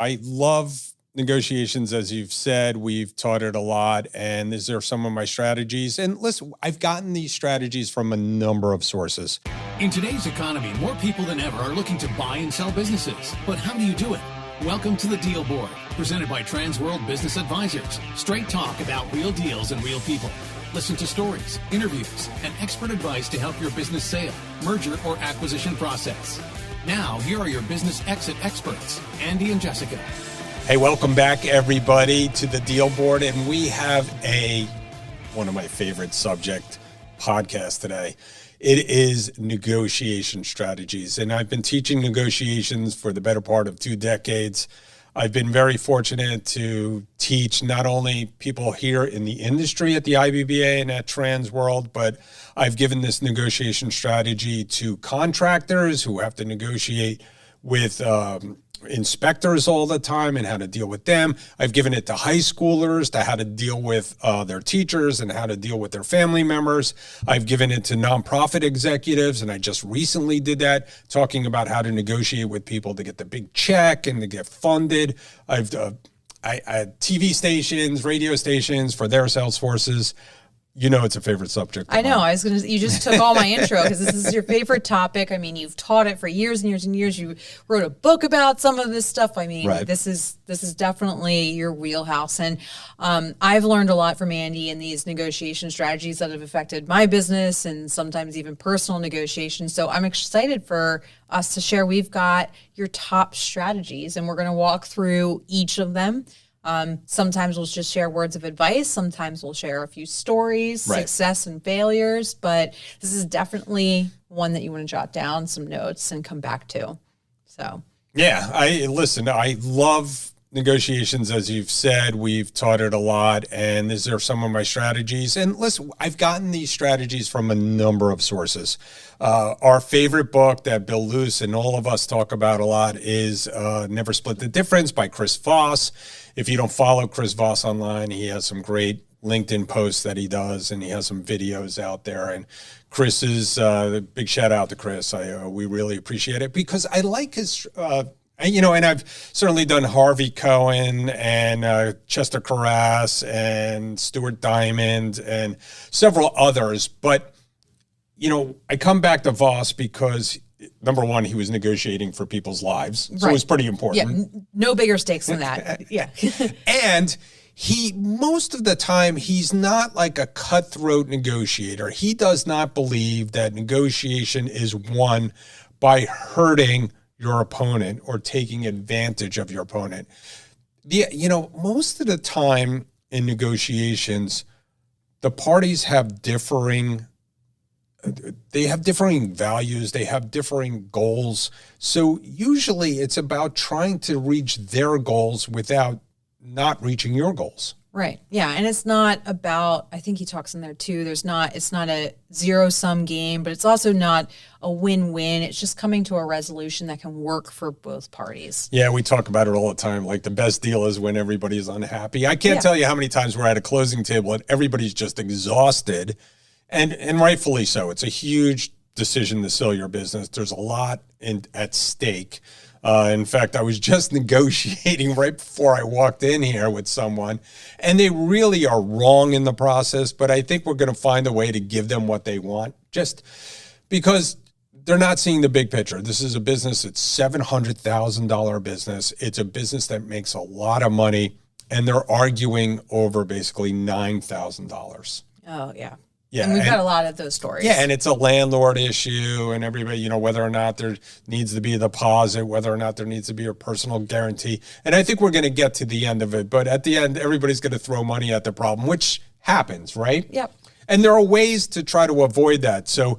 I love negotiations, as you've said. We've taught it a lot, and these are some of my strategies. And listen, I've gotten these strategies from a number of sources. In today's economy, more people than ever are looking to buy and sell businesses. But how do you do it? Welcome to the Deal Board, presented by Transworld Business Advisors. Straight talk about real deals and real people. Listen to stories, interviews, and expert advice to help your business sale, merger, or acquisition process. Now, here are your business exit experts, Andy and Jessica. Hey, welcome back, everybody, to the Deal Board. And we have one of my favorite subject podcasts today. It is negotiation strategies. And I've been teaching negotiations for the better part of 2 decades. I've been very fortunate to teach not only people here in the industry at the IBBA and at Transworld, but I've given this negotiation strategy to contractors who have to negotiate with inspectors all the time and how to deal with them. I've given it to high schoolers to how to deal with their teachers and how to deal with their family members. I've given it to nonprofit executives, and I just recently did that, talking about how to negotiate with people to get the big check and to get funded. I TV stations, radio stations for their sales forces. You know, it's a favorite subject. I know. You just took all my intro because this is your favorite topic. I mean, you've taught it for years and years and years. You wrote a book about some of this stuff. I mean, right. This is definitely your wheelhouse. And I've learned a lot from Andy in these negotiation strategies that have affected my business and sometimes even personal negotiations. So I'm excited for us to share. We've got your top strategies, and we're going to walk through each of them. Sometimes we'll just share words of advice. Sometimes we'll share a few stories, right, success and failures, but this is definitely one that you want to jot down some notes and come back to. So, yeah, I love negotiations. As you've said, we've taught it a lot, and these are some of my strategies. And listen, I've gotten these strategies from a number of sources. Our favorite book that Bill Luce and all of us talk about a lot is Never Split the Difference by Chris Voss. If you don't follow Chris Voss online, he has some great LinkedIn posts that he does, and he has some videos out there. And Chris is big shout out to Chris. We really appreciate it because I like his. And I've certainly done Harvey Cohen and Chester Carras and Stuart Diamond and several others. But, I come back to Voss because, number one, he was negotiating for people's lives. So It was pretty important. Yeah, no bigger stakes than that. Yeah. And most of the time, he's not like a cutthroat negotiator. He does not believe that negotiation is won by hurting your opponent or taking advantage of your opponent. Most of the time in negotiations, the parties have differing values, they have differing goals. So usually it's about trying to reach their goals without not reaching your goals. Right. Yeah. And it's not about, I think he talks in there too, it's not a zero-sum game, but it's also not a win-win. It's just coming to a resolution that can work for both parties. Yeah, we talk about it all the time. Like the best deal is when everybody's unhappy. I can't tell you how many times we're at a closing table and everybody's just exhausted, and rightfully so. It's a huge decision to sell your business. There's a lot at stake. In fact, I was just negotiating right before I walked in here with someone, and they really are wrong in the process, but I think we're going to find a way to give them what they want, just because they're not seeing the big picture. This is a business, it's $700,000 business. It's a business that makes a lot of money, and they're arguing over basically $9,000. Oh, yeah. Yeah, and we've got a lot of those stories. Yeah, and it's a landlord issue, and everybody, whether or not there needs to be a deposit, whether or not there needs to be a personal guarantee. And I think we're going to get to the end of it. But at the end, everybody's going to throw money at the problem, which happens, right? Yep. And there are ways to try to avoid that. So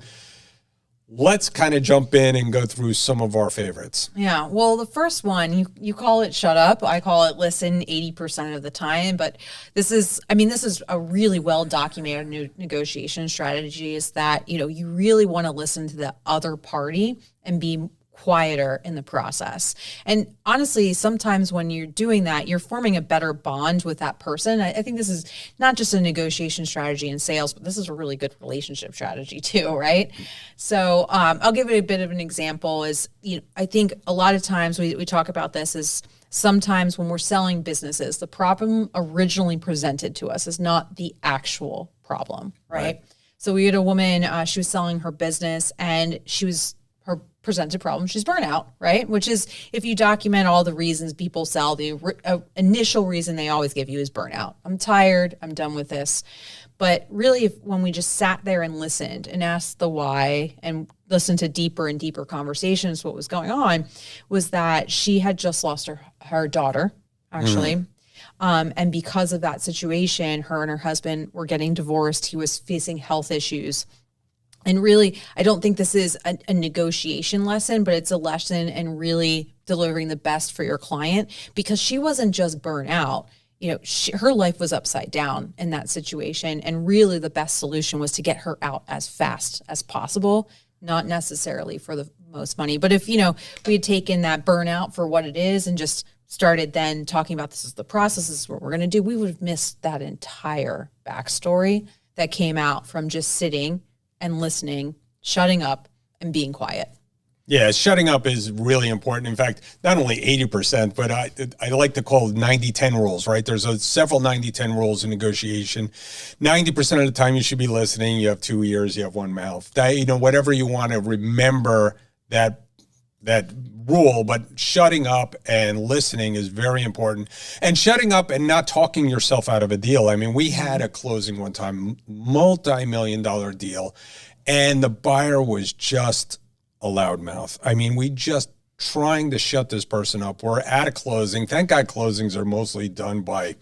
let's kind of jump in and go through some of our favorites. Yeah. Well, the first one, you call it shut up. I call it listen 80% of the time. But this is a really well-documented negotiation strategy is that, you really want to listen to the other party and be quieter in the process. And honestly, sometimes when you're doing that, you're forming a better bond with that person. I think this is not just a negotiation strategy in sales, but this is a really good relationship strategy too, right? So I'll give it a bit of an example is, I think a lot of times we talk about this as sometimes when we're selling businesses, the problem originally presented to us is not the actual problem, right? So we had a woman, she was selling her business, and her presented problem, she's burnout, right? Which is, if you document all the reasons people sell, the initial reason they always give you is burnout. I'm tired, I'm done with this. But really, when we just sat there and listened and asked the why and listened to deeper and deeper conversations, what was going on was that she had just lost her daughter, actually. And because of that situation, her and her husband were getting divorced. He was facing health issues. And really, I don't think this is a negotiation lesson, but it's a lesson in really delivering the best for your client, because she wasn't just burnt out. Her life was upside down in that situation. And really the best solution was to get her out as fast as possible, not necessarily for the most money. But if, we had taken that burnout for what it is and just started then talking about, this is the process, this is what we're going to do, we would have missed that entire backstory that came out from just sitting and listening, shutting up and being quiet. Yeah, shutting up is really important. In fact, not only 80%, but I like to call 90-10 rules, right? There's several 90-10 rules in negotiation. 90% of the time you should be listening. You have 2 ears, you have 1 mouth. Whatever you want to remember that rule, but shutting up and listening is very important. And shutting up and not talking yourself out of a deal. I mean, we had a closing one time, multi-million-dollar deal, and the buyer was just a loudmouth. I mean, we just trying to shut this person up. We're at a closing. Thank God closings are mostly done by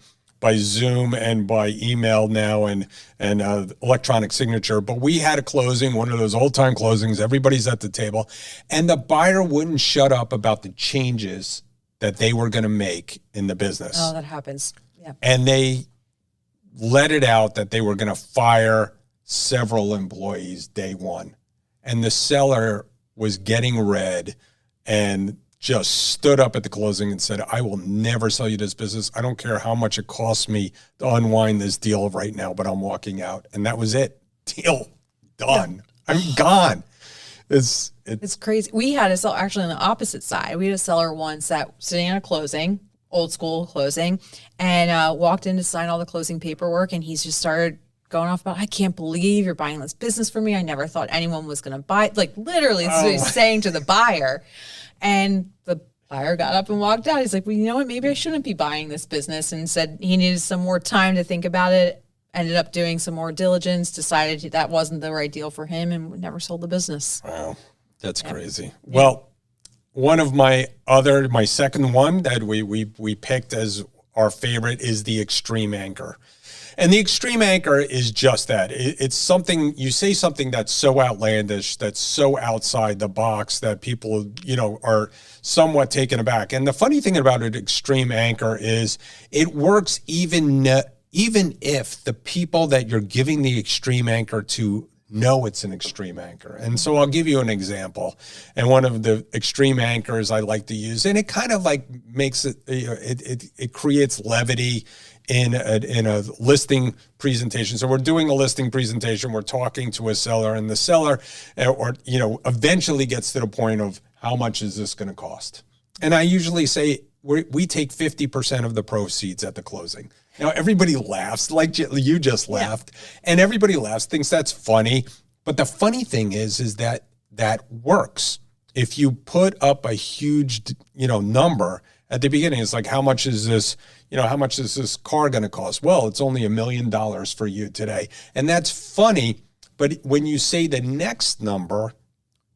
Zoom and by email now and electronic signature. But we had a closing, one of those old time closings. Everybody's at the table, and the buyer wouldn't shut up about the changes that they were going to make in the business. Oh, that happens. Yeah. And they let it out that they were going to fire several employees day one. And the seller was getting red and just stood up at the closing and said, I will never sell you this business. I don't care how much it costs me to unwind this deal right now, but I'm walking out. And that was it. Deal done. Yeah. I'm gone. It's crazy. We had a seller actually on the opposite side. We had a seller once that was sitting at a closing, old school closing, and walked in to sign all the closing paperwork. And he's just started going off about, I can't believe you're buying this business for me. I never thought anyone was going to buy, like literally saying to the buyer. And the buyer got up and walked out. He's like, well, you know what? Maybe I shouldn't be buying this business, and said he needed some more time to think about it. Ended up doing some more diligence, decided that wasn't the right deal for him, and never sold the business. Wow. That's crazy. Yeah. Well, one of my second one that we picked as our favorite is the extreme anchor. And the extreme anchor is just that. It's something, you say something that's so outlandish, that's so outside the box that people, are somewhat taken aback. And the funny thing about an extreme anchor is it works even if the people that you're giving the extreme anchor to know it's an extreme anchor. And so I'll give you an example. And one of the extreme anchors I like to use, and it kind of like makes it, it creates levity in a listing presentation. So we're doing a listing presentation. We're talking to a seller, and the seller, eventually gets to the point of, how much is this going to cost? And I usually say we take 50% of the proceeds at the closing. Now everybody laughs, like you just laughed, and everybody laughs, thinks that's funny. But the funny thing is that works. If you put up a huge, number at the beginning, it's like, how much is this? How much is this car going to cost? Well, it's only $1 million for you today. And that's funny. But when you say the next number,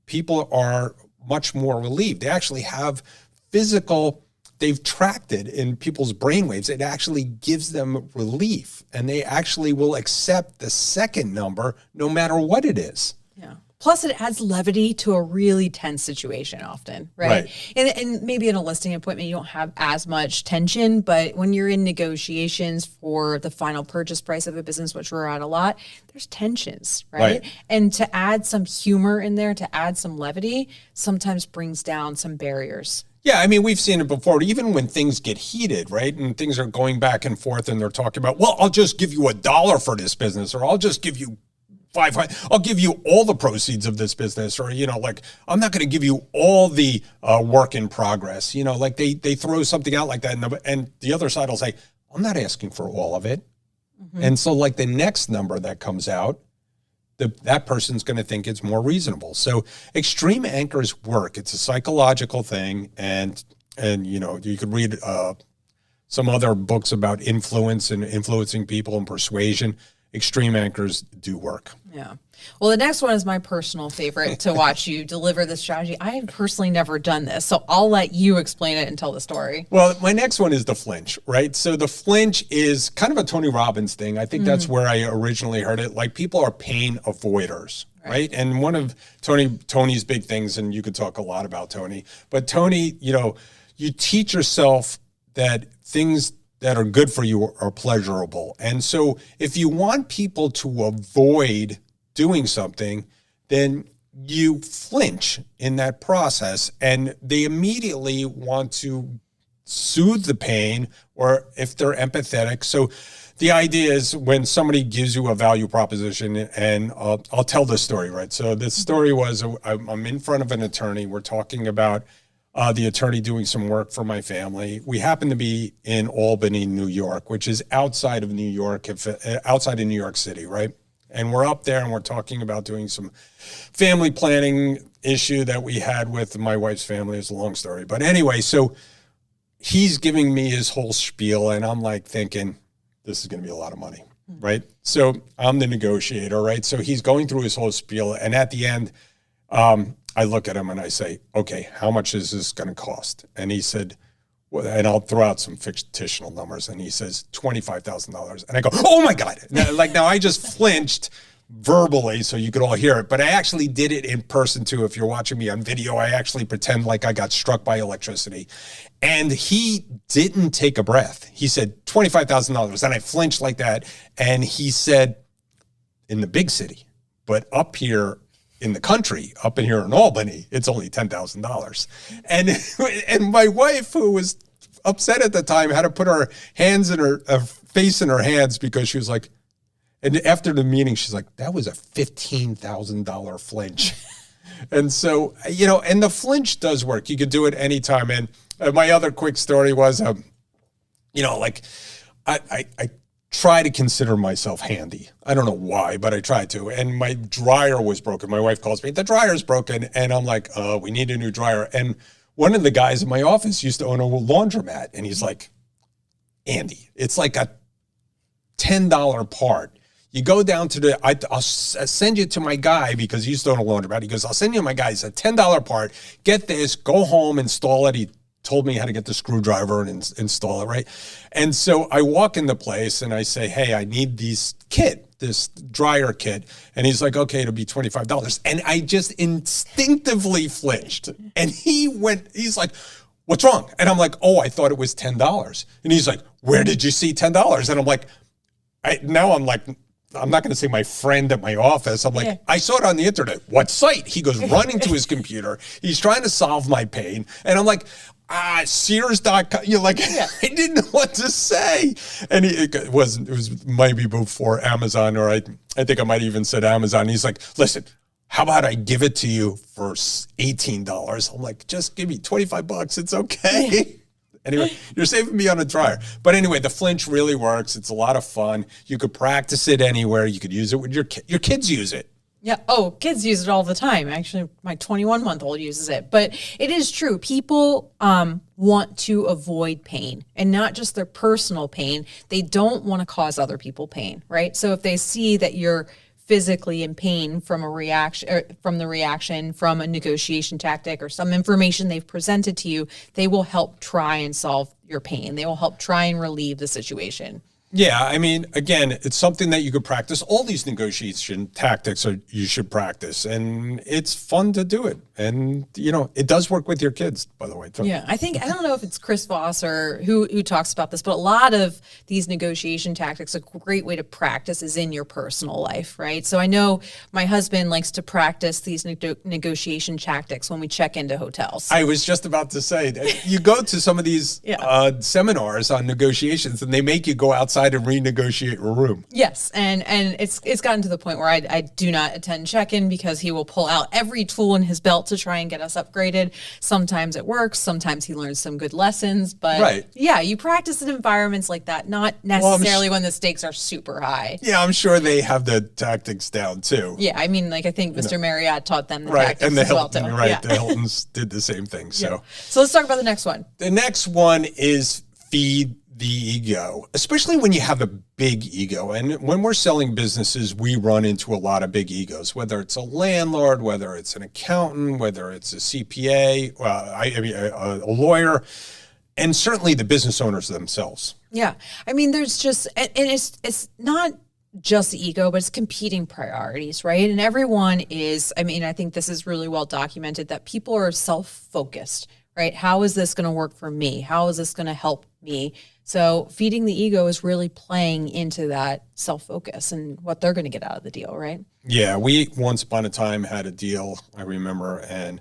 people are much more relieved. They actually have they've tracked it in people's brainwaves. It actually gives them relief, and they actually will accept the second number no matter what it is. Yeah. Plus, it adds levity to a really tense situation often, right? And maybe in a listing appointment, you don't have as much tension, but when you're in negotiations for the final purchase price of a business, which we're at a lot, there's tensions, right? And to add some humor in there, to add some levity, sometimes brings down some barriers. Yeah, I mean, we've seen it before, even when things get heated, right? And things are going back and forth, and they're talking about, well, I'll just give you $1 for this business, or I'll just give you 500. I'll give you all the proceeds of this business, or, like, I'm not going to give you all the work in progress. Like they throw something out like that, and the other side will say, I'm not asking for all of it. Mm-hmm. And so like the next number that comes out, that person's going to think it's more reasonable. So extreme anchors work. It's a psychological thing. And you could read some other books about influence and influencing people and persuasion. Extreme anchors do work. Yeah. Well, the next one is my personal favorite to watch you deliver this strategy. I have personally never done this, so I'll let you explain it and tell the story. Well, my next one is the flinch, right? So the flinch is kind of a Tony Robbins thing. I think that's where I originally heard it. Like, people are pain avoiders, right? And one of Tony's big things, and you could talk a lot about Tony, but Tony, you teach yourself that things that are good for you are pleasurable. And so if you want people to avoid doing something, then you flinch in that process, and they immediately want to soothe the pain, or if they're empathetic. So the idea is, when somebody gives you a value proposition, and I'll tell this story, right? So this story was, I'm in front of an attorney. We're talking about the attorney doing some work for my family. We happen to be in Albany, New York, which is outside of New York, outside of New York City, right? And we're up there, and we're talking about doing some family planning issue that we had with my wife's family. It's a long story. But anyway, so he's giving me his whole spiel, and I'm like thinking, this is going to be a lot of money, right? So I'm the negotiator, right? So he's going through his whole spiel, and at the end, I look at him and I say, okay, how much is this going to cost? And he said, well, and I'll throw out some fictional numbers, and he says $25,000. And I go, oh my God. Now I just flinched verbally so you could all hear it, but I actually did it in person too. If you're watching me on video, I actually pretend like I got struck by electricity. And he didn't take a breath. He said $25,000, and I flinched like that. And he said, in the big city, but up here in the country, up in here in Albany, it's only $10,000. And my wife, who was upset at the time, had to put her hands in her face in her hands, because she was like, and after the meeting, she's like, that was a $15,000 flinch. And so, and the flinch does work. You could do it anytime. And my other quick story was, I try to consider myself handy. I don't know why, but I try to. And my dryer was broken. My wife calls me, the dryer's broken. And I'm like, we need a new dryer. And one of the guys in my office used to own a laundromat. And he's like, Andy, it's like a $10 part. You go down to I'll send you to my guy, because he used to own a laundromat. He goes, I'll send you to my guy. It's a $10 part. Get this, go home, install it. He told me how to get the screwdriver and install it, right? And so I walk in the place and I say, hey, I need this dryer kit. And he's like, okay, it'll be $25. And I just instinctively flinched. And he's like, what's wrong? And I'm like, oh, I thought it was $10. And he's like, where did you see $10? And I'm like, I'm not going to say my friend at my office. I'm like, I saw it on the internet. What site? He goes running to his computer. He's trying to solve my pain. And I'm like, Sears.com. I didn't know what to say. And it was maybe before Amazon, or I think I might have even said Amazon. He's like, listen, how about I give it to you for $18? I'm like, just give me $25. It's okay. Anyway, you're saving me on a dryer. But anyway, the flinch really works. It's a lot of fun. You could practice it anywhere. You could use it with your kids use it. Yeah. Oh, kids use it all the time. Actually, my 21-month-old uses it. But it is true. People want to avoid pain, and not just their personal pain. They don't want to cause other people pain, right? So if they see that you're physically in pain from a reaction, from a negotiation tactic, or some information they've presented to you, they will help try and solve your pain. They will help try and relieve the situation. Yeah, I mean, again, it's something that you could practice. All these negotiation tactics you should practice, and it's fun to do it. And, it does work with your kids, by the way, too. Yeah, I don't know if it's Chris Voss or who talks about this, but a lot of these negotiation tactics, a great way to practice is in your personal life, right? So I know my husband likes to practice these negotiation tactics when we check into hotels. I was just about to say, that you go to some of these seminars on negotiations, and they make you go outside decide to renegotiate your room. Yes, and it's gotten to the point where I do not attend check-in because he will pull out every tool in his belt to try and get us upgraded. Sometimes it works, sometimes he learns some good lessons, but yeah, you practice in environments like that, not necessarily when the stakes are super high. Yeah, I'm sure they have the tactics down too. Yeah, I mean, like I think Mr. Marriott taught them the right, tactics and the as well Hilton, too. right? Yeah. The Hiltons did the same thing. So, so let's talk about the next one. The next one is feed the ego, especially when you have a big ego. And when we're selling businesses, we run into a lot of big egos, whether it's a landlord, whether it's an accountant, whether it's a CPA, a lawyer, and certainly the business owners themselves. Yeah. I mean, there's just, and it's not just the ego, but it's competing priorities, right? And everyone is, I mean, I think this is really well documented that people are self-focused, right? How is this going to work for me? How is this going to help me? So feeding the ego is really playing into that self-focus and what they're going to get out of the deal, right? Yeah, we once upon a time had a deal, I remember, and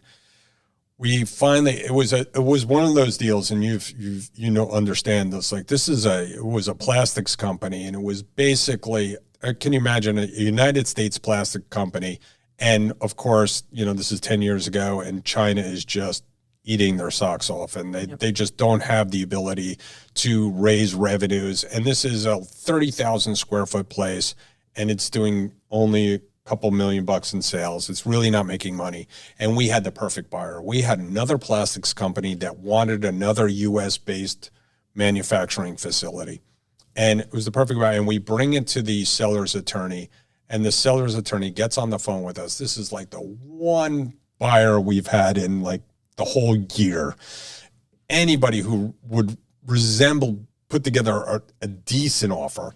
we finally, it was one of those deals, and you understand this, like it was a plastics company, and it was basically, can you imagine a United States plastic company? And of course, this is 10 years ago, and China is just eating their socks off, and they just don't have the ability to raise revenues. And this is a 30,000 square foot place, and it's doing only a couple $1 million in sales. It's really not making money. And we had the perfect buyer. We had another plastics company that wanted another US based manufacturing facility. And it was the perfect buyer. And we bring it to the seller's attorney, and the seller's attorney gets on the phone with us. This is like the one buyer we've had in like the whole year. Anybody who would put together a decent offer,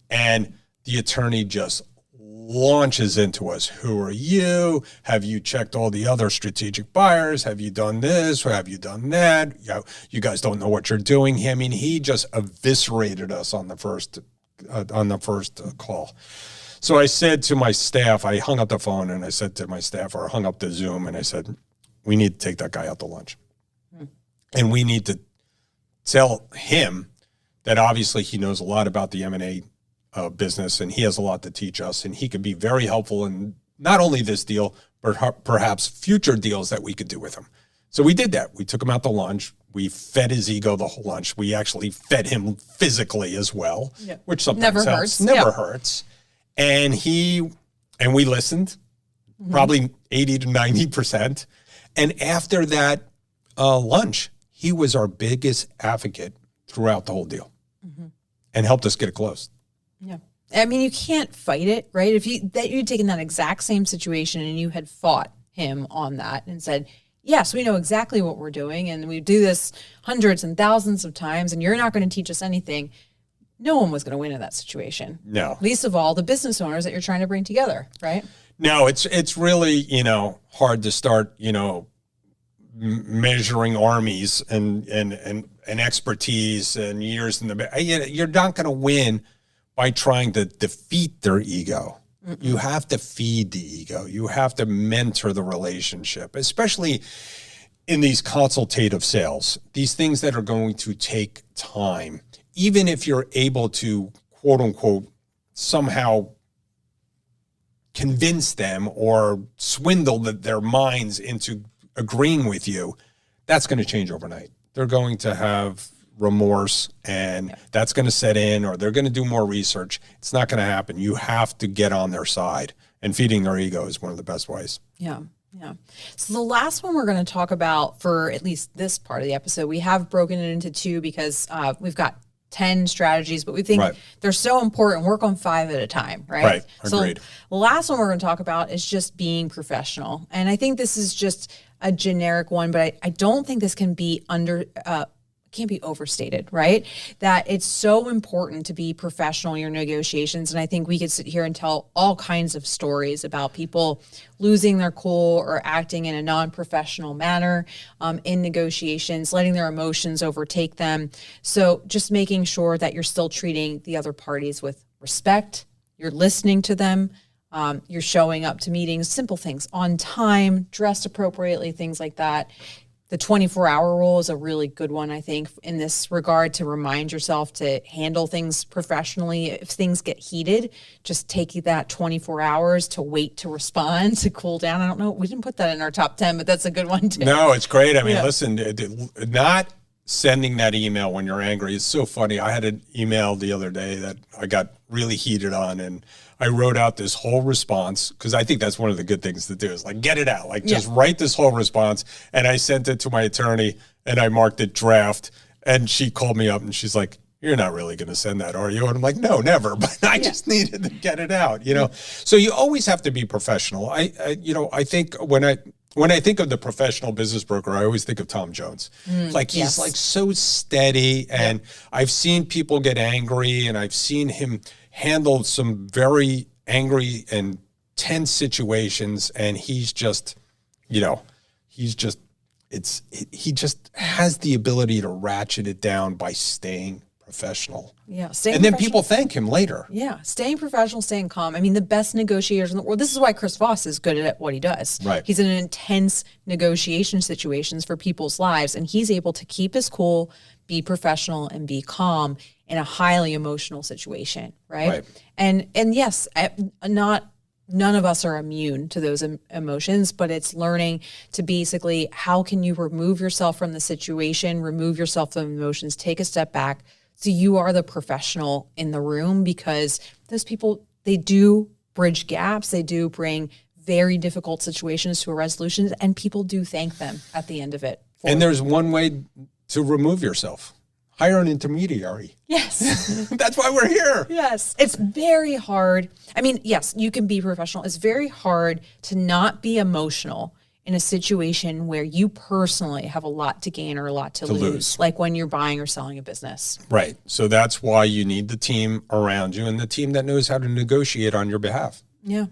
and the attorney just launches into us. Who are you? Have you checked all the other strategic buyers? Have you done this? Or have you done that? You guys don't know what you're doing. I mean, he just eviscerated us on the first call. So I said to my staff, I hung up the phone and I said to my staff, or hung up the Zoom, and I said, we need to take that guy out to lunch. And we need to tell him that obviously he knows a lot about the M&A business, and he has a lot to teach us, and he could be very helpful in not only this deal, but perhaps future deals that we could do with him. So we did that. We took him out to lunch. We fed his ego the whole lunch. We actually fed him physically as well, which sometimes never hurts. And we listened, probably 80 to 90%. And after that lunch, he was our biggest advocate throughout the whole deal and helped us get it closed. Yeah. I mean, you can't fight it, right? If you'd taken that exact same situation and you had fought him on that and said, yes, we know exactly what we're doing, and we do this hundreds and thousands of times, and you're not going to teach us anything, no one was going to win in that situation. No. Least of all the business owners that you're trying to bring together, right? No, it's really, hard to start, measuring armies and expertise and years in the, you're not going to win by trying to defeat their ego. You have to feed the ego. You have to mentor the relationship, especially in these consultative sales, these things that are going to take time. Even if you're able to, quote unquote, somehow convince them or swindle their minds into agreeing with you, that's going to change overnight. They're going to have remorse, and that's going to set in, or they're going to do more research. It's not going to happen. You have to get on their side, and feeding their ego is one of the best ways. Yeah. Yeah. So the last one we're going to talk about for at least this part of the episode, we have broken it into two because we've got 10 strategies, but we think they're so important. Work on 5 at a time, right? Right. Agreed. So the last one we're going to talk about is just being professional. And I think this is just a generic one, but I don't think this can be can't be overstated, right? That it's so important to be professional in your negotiations. And I think we could sit here and tell all kinds of stories about people losing their cool or acting in a non-professional manner in negotiations, letting their emotions overtake them. So just making sure that you're still treating the other parties with respect, you're listening to them, you're showing up to meetings, simple things, on time, dressed appropriately, things like that. The 24-hour rule is a really good one, I think, in this regard, to remind yourself to handle things professionally. If things get heated, just take that 24 hours to wait to respond, to cool down. I don't know. We didn't put that in our top 10, but that's a good one too. No, it's great. I mean, listen, not sending that email when you're angry is so funny. I had an email the other day that I got really heated on, and I wrote out this whole response, because I think that's one of the good things to do is like get it out, like just write this whole response. And I sent it to my attorney and I marked it draft, and she called me up and she's like, "You're not really going to send that, are you?" And I'm like, "No, never." But I just needed to get it out, you know? So you always have to be professional. I think when I think of the professional business broker, I always think of Tom Jones. Like he's like so steady, and I've seen people get angry, and I've seen him handle some very angry and tense situations, and he's just, he just has the ability to ratchet it down by staying professional. Yeah. And then people thank him later. Yeah. Staying professional, staying calm. I mean, the best negotiators in the world. This is why Chris Voss is good at what he does. Right. He's in intense negotiation situations for people's lives, and he's able to keep his cool, be professional, and be calm in a highly emotional situation. Right. And yes, none of us are immune to those emotions, but it's learning to basically, how can you remove yourself from the situation, remove yourself from emotions, take a step back, so you are the professional in the room, because those people, they do bridge gaps. They do bring very difficult situations to a resolution, and people do thank them at the end of it. And there's one way to remove yourself. Hire an intermediary. Yes. That's why we're here. Yes. It's very hard. I mean, yes, you can be professional. It's very hard to not be emotional in a situation where you personally have a lot to gain or a lot to lose, like when you're buying or selling a business. Right. So that's why you need the team around you, and the team that knows how to negotiate on your behalf. Yeah.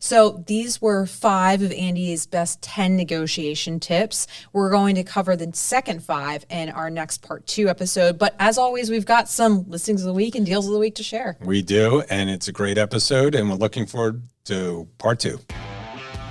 So these were 5 of Andy's best 10 negotiation tips. We're going to cover the second 5 in our next part 2 episode. But as always, we've got some listings of the week and deals of the week to share. We do. And it's a great episode, and we're looking forward to part 2.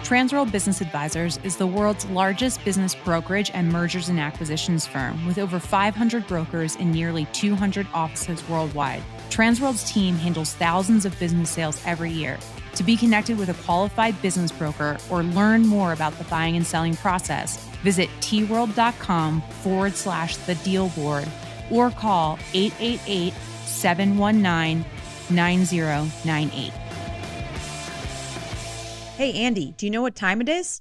Transworld Business Advisors is the world's largest business brokerage and mergers and acquisitions firm, with over 500 brokers in nearly 200 offices worldwide. Transworld's team handles thousands of business sales every year. To be connected with a qualified business broker or learn more about the buying and selling process, visit tworld.com/the deal board or call 888-719-9098. Hey, Andy, do you know what time it is?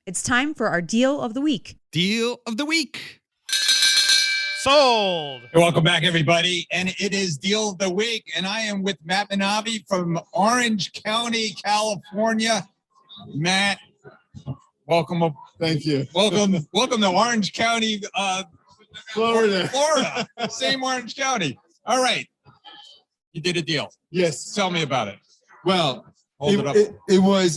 It's time for our deal of the week. Deal of the week. Sold. Hey, welcome back, everybody. And it is Deal of the Week. And I am with Matt Manavi from Orange County, California. Matt, welcome. Thank you. Welcome to Orange County, Florida. Same Orange County. All right. You did a deal. Yes. Tell me about it. Well, Hold it up. it was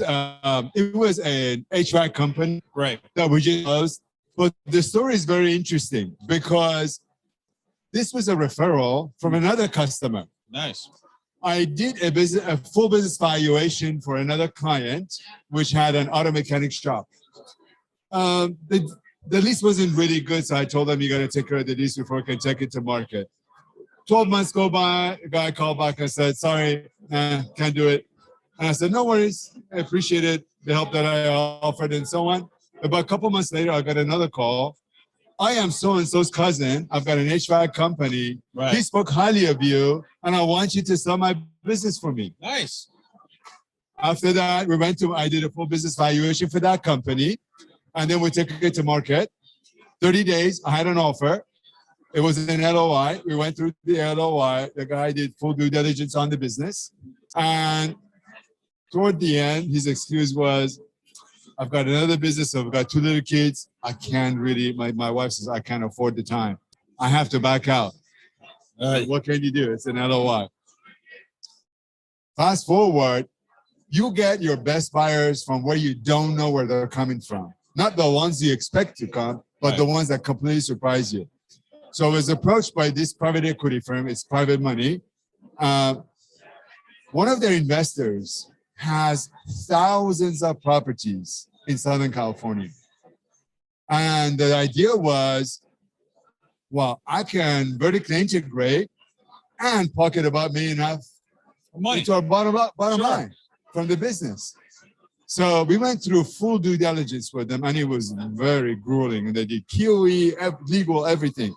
an HVAC company, Right. that we just closed. But the story is very interesting because this was a referral from another customer. Nice. I did a full business valuation for another client, which had an auto mechanic shop. The lease wasn't really good, so I told them, you got to take care of the lease before I can take it to market. 12 months go by, the guy called back and said, sorry, can't do it. And I said, no worries, I appreciate it, the help that I offered and so on. About a couple months later, I got another call. I am so-and-so's cousin. I've got an HVAC company. Right. He spoke highly of you, and I want you to sell my business for me. Nice. After that, I did a full business valuation for that company, and then we took it to market. 30 days, I had an offer. It was an LOI. We went through the LOI. The guy did full due diligence on the business. And toward the end, his excuse was, I've got another business. I've got 2 little kids. I can't really, my wife says, I can't afford the time. I have to back out. What can you do? It's an LOI. Fast forward, you get your best buyers from where you don't know where they're coming from. Not the ones you expect to come, but the ones that completely surprise you. So I was approached by this private equity firm. It's private money. One of their investors has thousands of properties in Southern California. And the idea was, well, I can vertically integrate and pocket about $1.5 million into our bottom line from the business. So we went through full due diligence with them, and it was very grueling. And they did QE, legal, everything.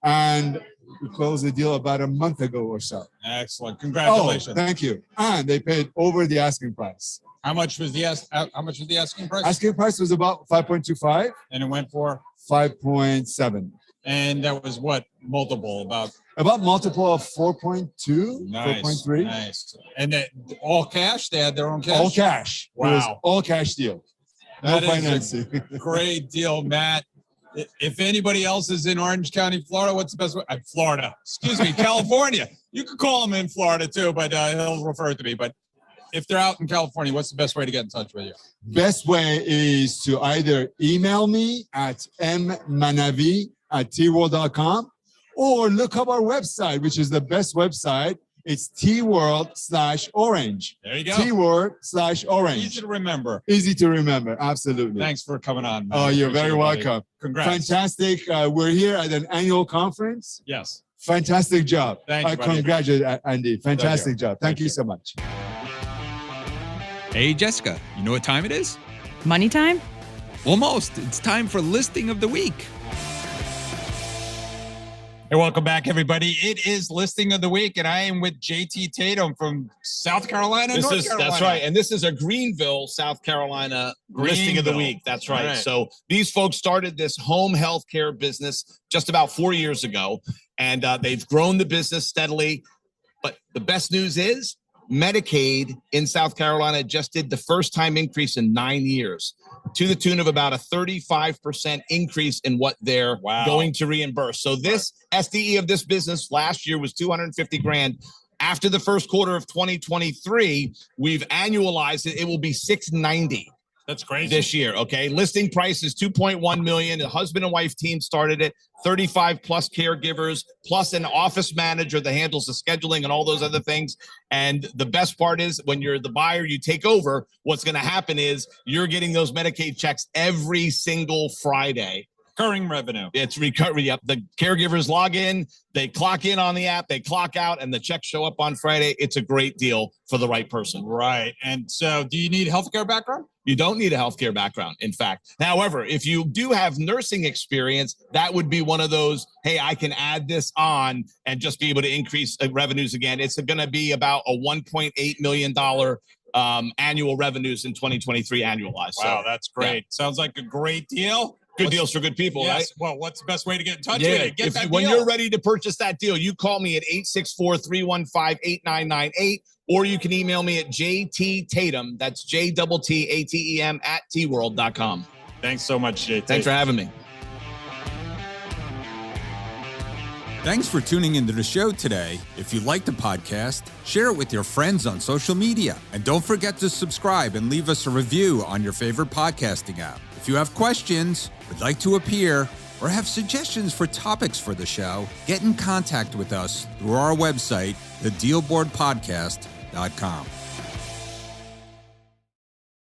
And we closed the deal about a month ago or so. Excellent. Congratulations. Oh, thank you. And they paid over the asking price. How much was the asking price? Asking price was about 5.25. And it went for 5.7. And that was what multiple about multiple of 4.2, nice, 4.3. Nice. And that all cash? They had their own cash? All cash. Wow. It was all cash deal. No That financing. is a great deal, Matt. If anybody else is in Orange County, Florida, what's the best way? Florida. Excuse me, California. You could call him in Florida too, but he'll refer to me. But if they're out in California, what's the best way to get in touch with you? Best way is to either email me at manavi@tworld.com or look up our website, which is the best website. It's tworld/orange. There you go. tworld/orange. Easy to remember. Easy to remember. Absolutely. Thanks for coming on, man. Oh, you're Appreciate very it, buddy. welcome. Congrats. Fantastic. We're here at an annual conference. Yes. Fantastic job. Thank you, buddy. Congratulate Andy. Fantastic job. Thank you so much. Hey, Jessica, you know what time it is? Money time? Almost. It's time for listing of the week. Hey, welcome back, everybody. It is listing of the week, and I am with JT Tatem from South Carolina, North Carolina. That's right. And this is a Greenville, South Carolina listing of the week. That's right. So these folks started this home health care business just about 4 years ago, and they've grown the business steadily. But the best news is Medicaid in South Carolina just did the first time increase in 9 years, to the tune of about a 35% increase in what they're going to reimburse. So this SDE of this business last year was $250,000. After the first quarter of 2023, we've annualized it. It will be $690,000. That's crazy. This year, okay? Listing price is $2.1 million. The husband and wife team started it. 35 plus caregivers, plus an office manager that handles the scheduling and all those other things. And the best part is when you're the buyer, you take over. What's going to happen is you're getting those Medicaid checks every single Friday. Recurring revenue. It's recurring. Yep. The caregivers log in, they clock in on the app, they clock out, and the checks show up on Friday. It's a great deal for the right person. Right. And so do you need a healthcare background? You don't need a healthcare background, in fact. However, if you do have nursing experience, that would be one of those, hey, I can add this on and just be able to increase revenues again. It's going to be about a $1.8 million annual revenues in 2023 annualized. Wow, so, that's great. yeah. Sounds like a great deal. Good deals for good people, yes. right? Well, what's the best way to get in touch with you? When you're ready to purchase that deal, you call me at 864-315-8998, or you can email me at jttatem, that's JTTATEM @tworld.com. Thanks so much, JT. Thanks for having me. Thanks for tuning into the show today. If you like the podcast, share it with your friends on social media. And don't forget to subscribe and leave us a review on your favorite podcasting app. If you have questions, would like to appear, or have suggestions for topics for the show, get in contact with us through our website, thedealboardpodcast.com.